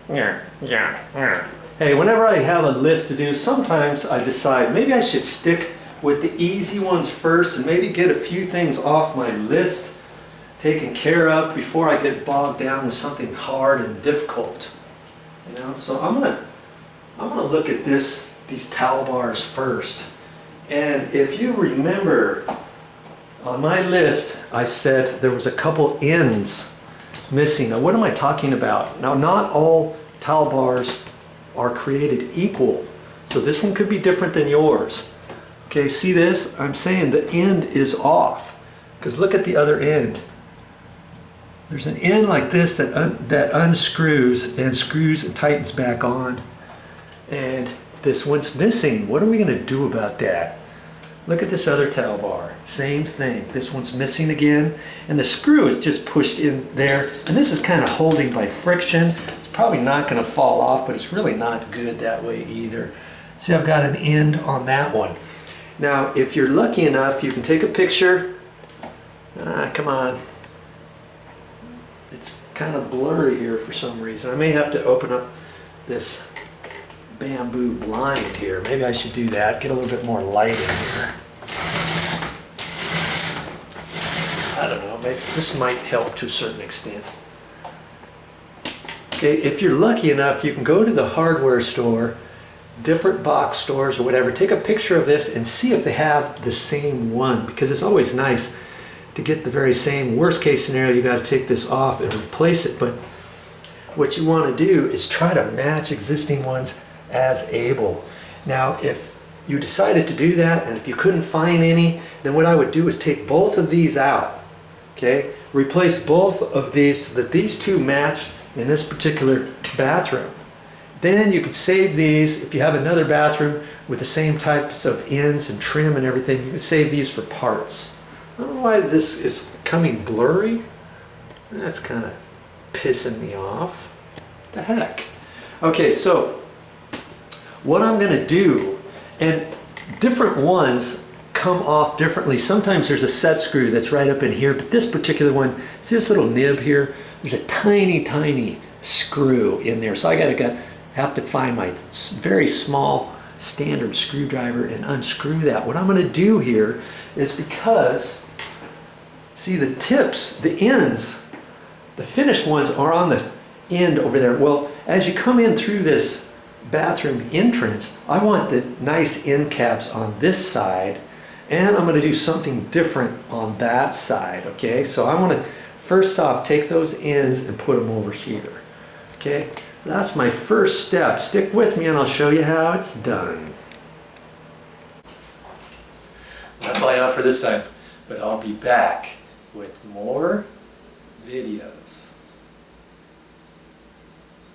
Hey, whenever I have a list to do, sometimes I decide maybe I should stick with the easy ones first and maybe get a few things off my list taken care of before I get bogged down with something hard and difficult. You know, so I'm gonna look at these towel bars first. And if you remember, on my list I said there was a couple ends missing. Now what am I talking about? Now not all towel bars are created equal, so this one could be different than yours. Okay, see this? I'm saying the end is off, because look at the other end. There's an end like this that unscrews and screws and tightens back on, and this one's missing. What are we going to do about that? Look at this other towel bar, same thing. This one's missing again, and the screw is just pushed in there, and this is kind of holding by friction. It's probably not going to fall off, but it's really not good that way either. See, I've got an end on that one. Now, if you're lucky enough, you can take a picture. Come on. It's kind of blurry here for some reason. I may have to open up this bamboo blind here. Maybe I should do that, get a little bit more light in here. I don't know, maybe this might help to a certain extent. Okay, if you're lucky enough, you can go to the hardware store, different box stores or whatever, take a picture of this and see if they have the same one, because it's always nice to get the very same. Worst case scenario, you got to take this off and replace it, but what you want to do is try to match existing ones as able. Now if you decided to do that and if you couldn't find any, then what I would do is take both of these out, okay, replace both of these so that these two match in this particular bathroom. Then you could save these. If you have another bathroom with the same types of ends and trim and everything, you can save these for parts. I don't know why this is coming blurry. That's kind of pissing me off. What the heck? Okay, so what I'm going to do, and different ones come off differently. Sometimes there's a set screw that's right up in here, but this particular one, see this little nib here? There's a tiny, tiny screw in there. So I have to find my very small standard screwdriver and unscrew that. What I'm going to do here is, because see the tips, the ends, the finished ones are on the end over there. Well, as you come in through this bathroom entrance, I want the nice end caps on this side, and I'm going to do something different on that side. Okay, so I want to first off take those ends and put them over here. Okay, that's my first step. Stick with me and I'll show you how it's done. That's all I have for this time, but I'll be back with more videos.